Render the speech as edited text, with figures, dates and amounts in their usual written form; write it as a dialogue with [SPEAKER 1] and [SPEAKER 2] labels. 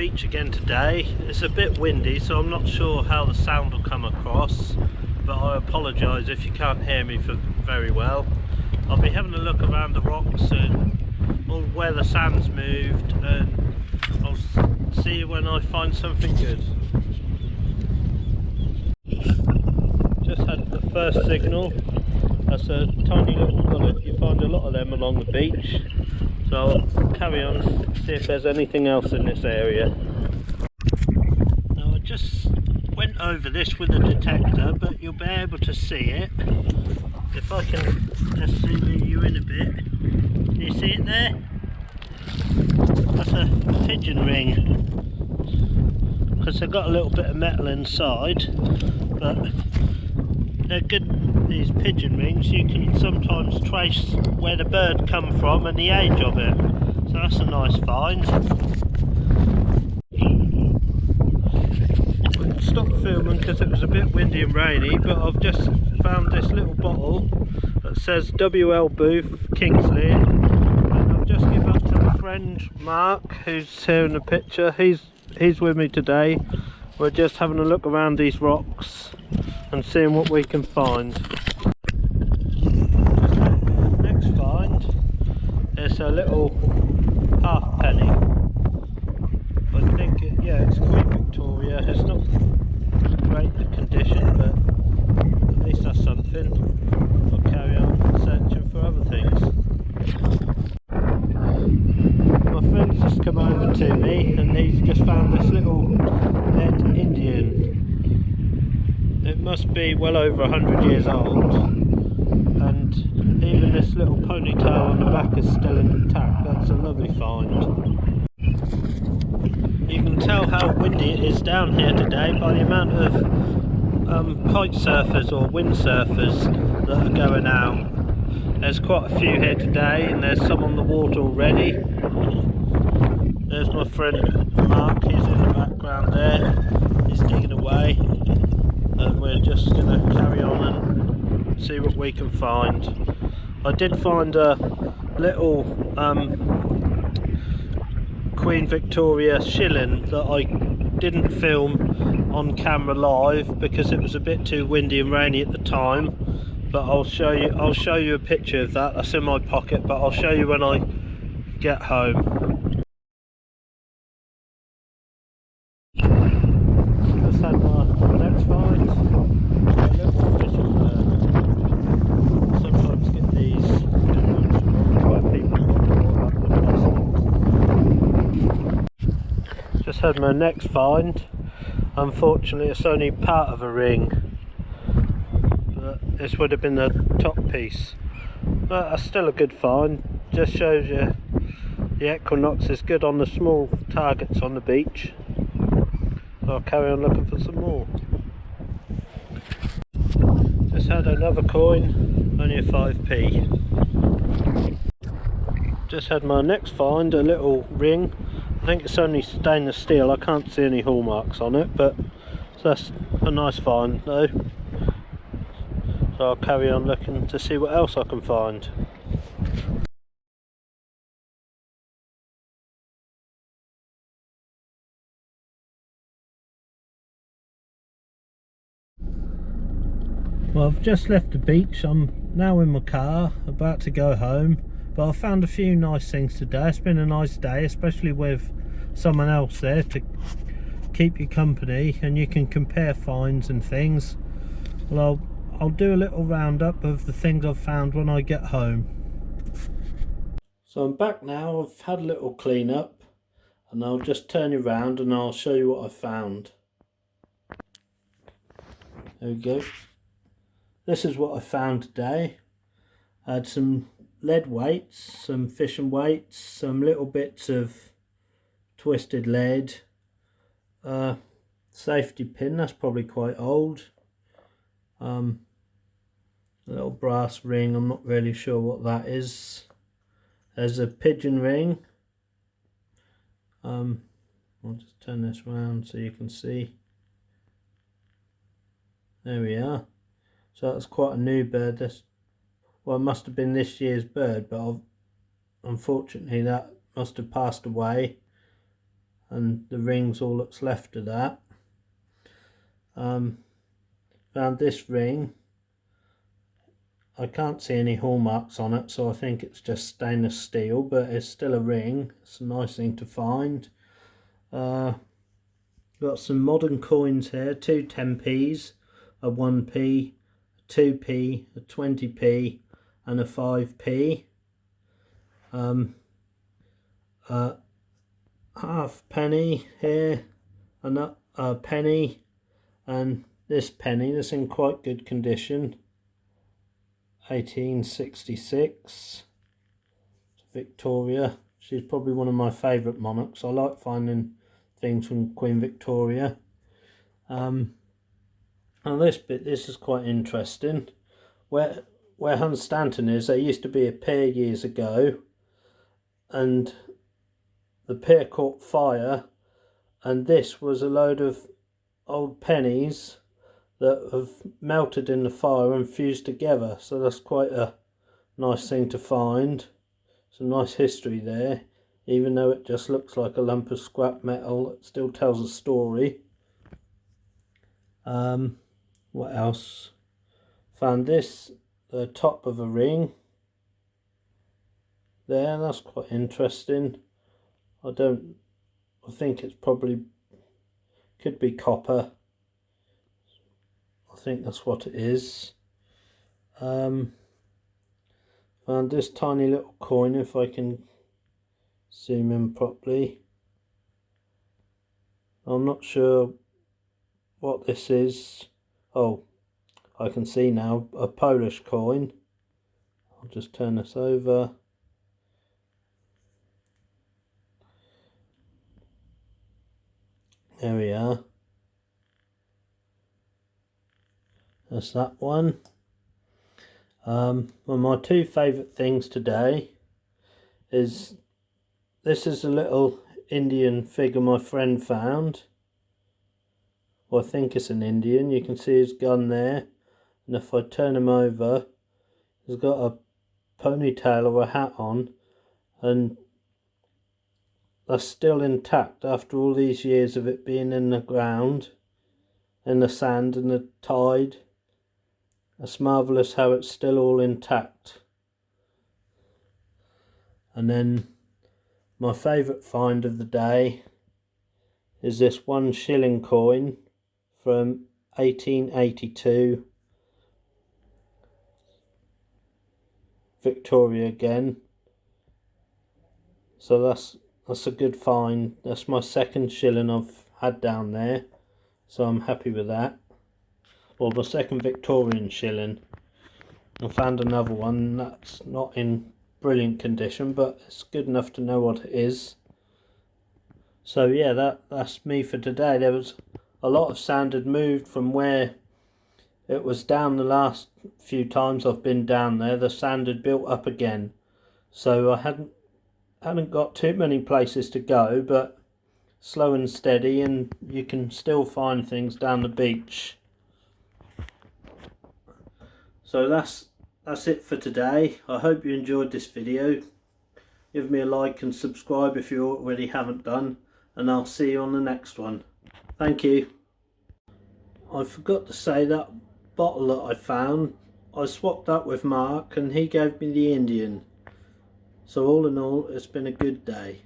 [SPEAKER 1] beach again today. It's a bit windy, so I'm not sure how the sound will come across, but I apologise if you can't hear me very well. I'll be having a look around the rocks and where the sand's moved, and I'll see you when I find something good. Just had the first signal. That's a tiny little bullet. You find a lot of them along the beach. So I'll carry on, see if there's anything else in this area. Now I just went over this with a detector, but you'll be able to see it. If I can just zoom you in a bit. Can you see it there? That's a pigeon ring. Because they've got a little bit of metal inside, but they're good, these pigeon rings. You can sometimes trace where the bird come from and the age of it, so that's a nice find. I stopped filming because it was a bit windy and rainy, but I've just found this little bottle that says WL Booth Kingsley, and I've just given up to my friend Mark, who's here in the picture. He's with me today. We're just having a look around these rocks and seeing what we can find. Next find is a little halfpenny. I think it's Queen Victoria. It's not great the condition, but at least that's something. I'll carry on searching for other things. My friend's just come over to me and he's just found this little dead Indian. It must be well over 100 years old, and even this little ponytail on the back is still intact. That's a lovely find. You can tell how windy it is down here today by the amount of kite surfers or windsurfers that are going out. There's quite a few here today, and there's some on the water already. There's my friend Mark, he's in the background there, he's digging away, and we're just going to carry on and see what we can find. I did find a little Queen Victoria shilling that I didn't film on camera live because it was a bit too windy and rainy at the time, but I'll show you a picture of that. That's in my pocket, but I'll show you when I get home. Just had my next find, a little fishing bird. Sometimes get these where people just had my next find. Unfortunately it's only part of a ring, but this would have been the top piece, but that's still a good find. Just shows you the Equinox is good on the small targets on the beach. I'll carry on looking for some more. Just had another coin, only a 5p. Just had my next find, a little ring. I think it's only stainless steel, I can't see any hallmarks on it, but that's a nice find though. So I'll carry on looking to see what else I can find. Well, I've just left the beach. I'm now in my car, about to go home, but I found a few nice things today. It's been a nice day, especially with someone else there to keep you company, and you can compare finds and things. Well, I'll do a little roundup of the things I've found when I get home. So I'm back now. I've had a little clean up, and I'll just turn you around and I'll show you what I found. There we go. This is what I found today. I had some lead weights, some fishing weights, some little bits of twisted lead, safety pin, that's probably quite old, a little brass ring, I'm not really sure what that is. There's a pigeon ring. I'll just turn this around so you can see. There we are. So that's quite a new bird. Well, it must have been this year's bird, but unfortunately that must have passed away. and the ring's all that's left of that. Found this ring. I can't see any hallmarks on it, so I think it's just stainless steel, but it's still a ring. It's a nice thing to find. Got some modern coins here, 2 10p's, a 1p, a 2p, a 20p and a 5p. Half penny here, and a penny, and this penny that's in quite good condition. 1866, Victoria. She's probably one of my favourite monarchs. I like finding things from Queen Victoria. And this is quite interesting. Where Hunstanton is, there used to be a pier years ago, and the pier caught fire, and this was a load of old pennies that have melted in the fire and fused together. So that's quite a nice thing to find. Some nice history there. Even though it just looks like a lump of scrap metal, it still tells a story. What else? Found this, the top of a ring. There, that's quite interesting. I think it's probably, could be copper. I think that's what it is. Found this tiny little coin, if I can zoom in properly. I'm not sure what this is. Oh, I can see now, a Polish coin. I'll just turn this over. There we are. That's that one. Well, my 2 favourite things today is, this is a little Indian figure my friend found. Well, I think it's an Indian. You can see his gun there, and if I turn him over, he's got a ponytail or a hat on, and that's still intact after all these years of it being in the ground, in the sand and the tide. It's marvellous how it's still all intact. And then my favourite find of the day is this 1 shilling coin from 1882. Victoria again. So that's a good find. That's my 2nd shilling I've had down there, so I'm happy with that. Well, my 2nd Victorian shilling. I found another one that's not in brilliant condition, but it's good enough to know what it is. So yeah, that's me for today. There was a lot of sand had moved from where it was down the last few times I've been down there. The sand had built up again, so I hadn't got too many places to go, but slow and steady, and you can still find things down the beach. So that's it for today. I hope you enjoyed this video. Give me a like and subscribe if you already haven't done, and I'll see you on the next one. Thank you. I forgot to say, that bottle that I found, I swapped that with Mark and he gave me the Indian. So all in all, it's been a good day.